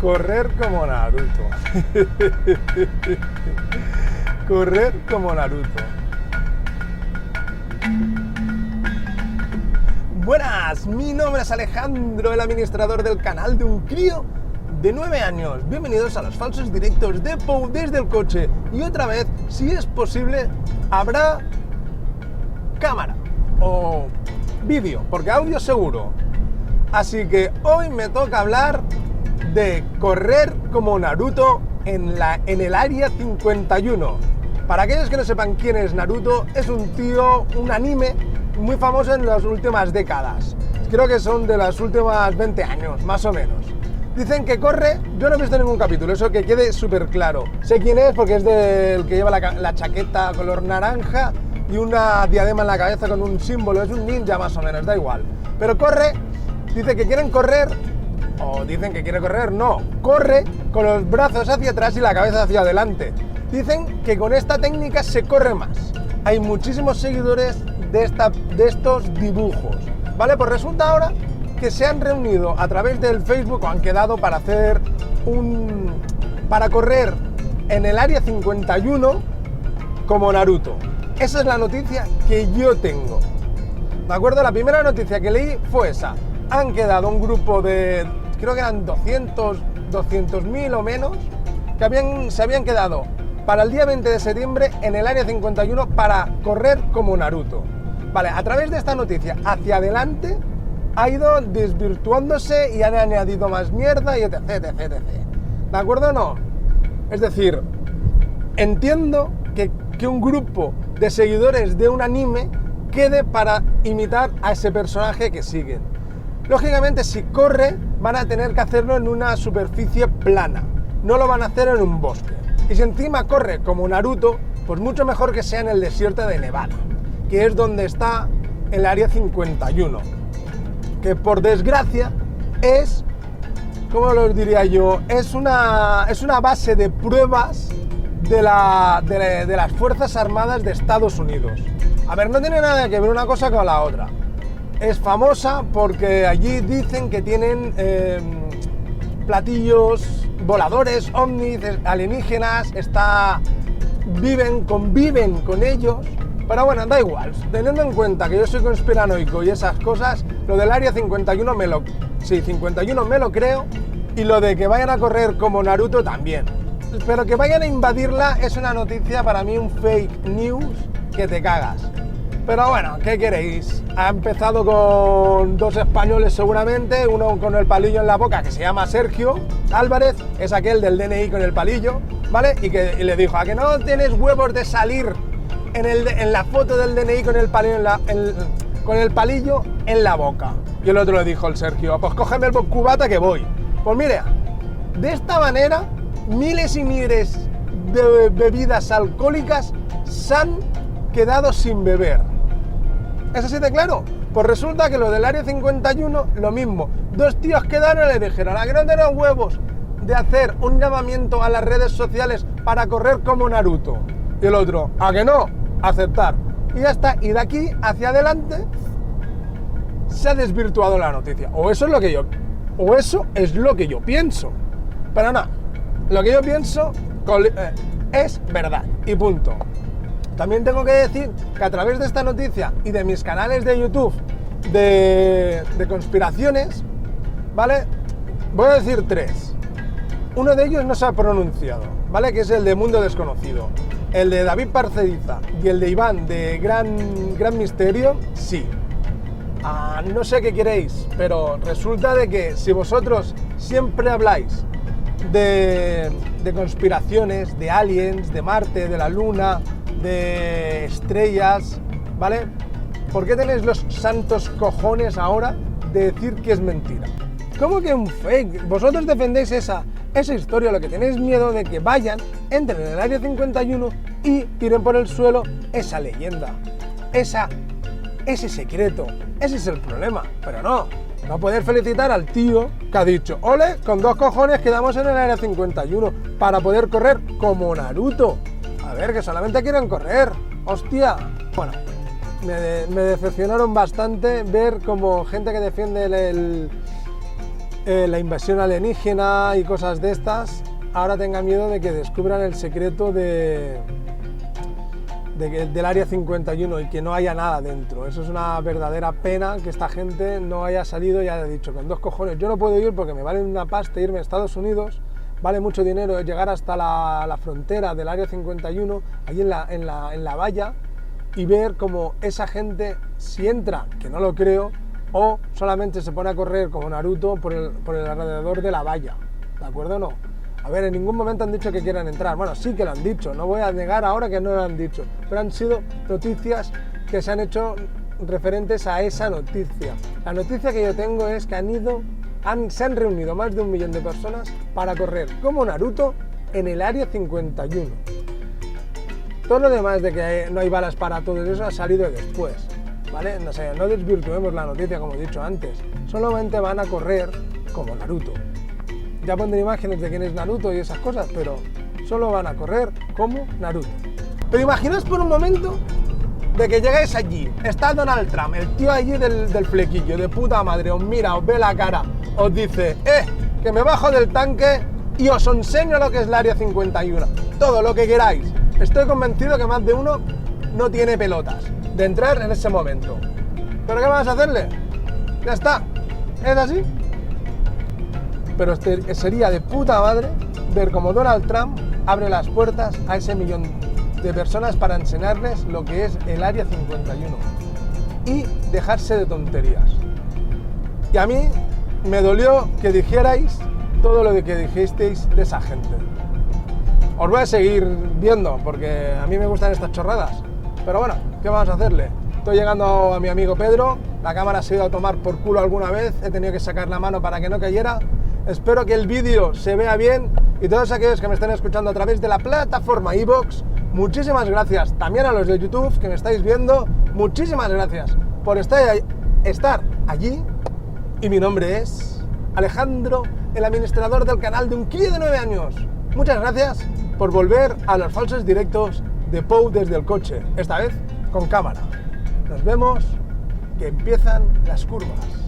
Correr como Naruto. Correr como Naruto. Buenas, mi nombre es Alejandro, el administrador del canal de un crío de 9 años. Bienvenidos a los falsos directos de Pou desde el coche. Y otra vez, si es posible, habrá cámara o vídeo, porque audio seguro. Así que hoy me toca hablar de correr como Naruto en el Área 51. Para aquellos que no sepan quién es Naruto, es un tío, un anime muy famoso en las últimas décadas. Creo que son de las últimas 20 años, más o menos. Dicen que corre, yo no he visto ningún capítulo, eso que quede súper claro. Sé quién es porque es del que lleva la chaqueta color naranja y una diadema en la cabeza con un símbolo, es un ninja más o menos, da igual. Pero corre, dice que quieren correr, o dicen que quiere correr, no, corre con los brazos hacia atrás y la cabeza hacia adelante. Dicen que con esta técnica se corre más. Hay muchísimos seguidores de estos dibujos, ¿vale? Pues resulta ahora que se han reunido a través del Facebook o han quedado para hacer para correr en el Área 51 como Naruto. Esa es la noticia que yo tengo. ¿De acuerdo? La primera noticia que leí fue esa. Han quedado un grupo de, creo que eran 200.000 o menos, que se habían quedado para el día 20 de septiembre en el Área 51 para correr como Naruto. Vale, a través de esta noticia hacia adelante ha ido desvirtuándose y han añadido más mierda y etc, etc, etc. ¿De acuerdo o no? Es decir, entiendo que un grupo de seguidores de un anime quede para imitar a ese personaje que siguen. Lógicamente, si corre, van a tener que hacerlo en una superficie plana. No lo van a hacer en un bosque. Y si encima corre como Naruto, pues mucho mejor que sea en el desierto de Nevada, que es donde está el Área 51. Que por desgracia es, ¿cómo lo diría yo? Es una base de pruebas de las Fuerzas Armadas de Estados Unidos. A ver, no tiene nada que ver una cosa con la otra. Es famosa porque allí dicen que tienen platillos voladores, ovnis, alienígenas, conviven con ellos. Pero bueno, da igual, teniendo en cuenta que yo soy conspiranoico y esas cosas, lo del Área 51 me lo creo, y lo de que vayan a correr como Naruto también. Pero que vayan a invadirla es una noticia para mí, un fake news que te cagas. Pero bueno, ¿qué queréis? Ha empezado con dos españoles seguramente, uno con el palillo en la boca que se llama Sergio Álvarez, es aquel del DNI con el palillo, ¿vale? Y le dijo, ¿a que no tienes huevos de salir en la foto del DNI con el palillo en la boca? Y el otro le dijo, el Sergio, pues cógeme el cubata que voy. Pues mira, de esta manera miles y miles de bebidas alcohólicas se han quedado sin beber. ¿Es así de claro? Pues resulta que lo del Área 51, lo mismo. Dos tíos quedaron y le dijeron, ¿a que no tenés huevos de hacer un llamamiento a las redes sociales para correr como Naruto? Y el otro, ¿a que no? Aceptar. Y ya está. Y de aquí hacia adelante se ha desvirtuado la noticia. O eso es lo que yo pienso. Pero no, lo que yo pienso es verdad. Y punto. También tengo que decir que a través de esta noticia y de mis canales de YouTube de conspiraciones, ¿vale? Voy a decir 3. Uno de ellos no se ha pronunciado, ¿vale? Que es el de Mundo Desconocido. El de David Parceriza y el de Iván de Gran Misterio, sí. No sé qué queréis, pero resulta de que si vosotros siempre habláis de conspiraciones, de aliens, de Marte, de la Luna, de estrellas, ¿vale? ¿Por qué tenéis los santos cojones ahora de decir que es mentira? ¿Cómo que un fake? Vosotros defendéis esa historia, lo que tenéis miedo de que vayan, entren en el Área 51 y tiren por el suelo esa leyenda, ese secreto. Ese es el problema, pero no poder felicitar al tío que ha dicho, ole, con 2 cojones quedamos en el Área 51 para poder correr como Naruto. A ver, que solamente quieren correr, hostia. Bueno, me decepcionaron bastante ver como gente que defiende la invasión alienígena y cosas de estas, ahora tenga miedo de que descubran el secreto del Área 51 y que no haya nada dentro. Eso es una verdadera pena, que esta gente no haya salido y haya dicho, con 2 cojones, yo no puedo ir porque me vale una pasta irme a Estados Unidos, vale mucho dinero llegar hasta la frontera del Área 51, allí en la valla, y ver cómo esa gente, si entra, que no lo creo, o solamente se pone a correr como Naruto por el alrededor de la valla, ¿de acuerdo o no? A ver, en ningún momento han dicho que quieran entrar. Bueno, sí que lo han dicho, no voy a negar ahora que no lo han dicho, pero han sido noticias que se han hecho referentes a esa noticia. La noticia que yo tengo es que se han reunido más de 1 millón de personas para correr como Naruto en el Área 51. Todo lo demás de que no hay balas para todo eso ha salido después, ¿vale? No sé, no desvirtuemos la noticia como he dicho antes, solamente van a correr como Naruto. Ya pondré imágenes de quién es Naruto y esas cosas, pero solo van a correr como Naruto. Pero imaginaos por un momento de que llegáis allí, está Donald Trump, el tío allí del flequillo, de puta madre, os mira, os ve la cara, os dice, que me bajo del tanque y os enseño lo que es el Área 51, todo lo que queráis. Estoy convencido que más de uno no tiene pelotas de entrar en ese momento. ¿Pero qué vas a hacerle? Ya está, es así. Pero sería de puta madre ver cómo Donald Trump abre las puertas a ese 1 millón de personas para enseñarles lo que es el Área 51 y dejarse de tonterías. Y a mí me dolió que dijerais todo lo que dijisteis de esa gente. Os voy a seguir viendo porque a mí me gustan estas chorradas, pero bueno, ¿qué vamos a hacerle? Estoy llegando a mi amigo Pedro, la cámara se ha ido a tomar por culo alguna vez, he tenido que sacar la mano para que no cayera. Espero que el vídeo se vea bien y todos aquellos que me estén escuchando a través de la plataforma iVoox, muchísimas gracias. También a los de YouTube que me estáis viendo, muchísimas gracias por estar allí. Y mi nombre es Alejandro, el administrador del canal de un crío de 9 años. Muchas gracias por volver a los falsos directos de Pou desde el coche, esta vez con cámara. Nos vemos, que empiezan las curvas.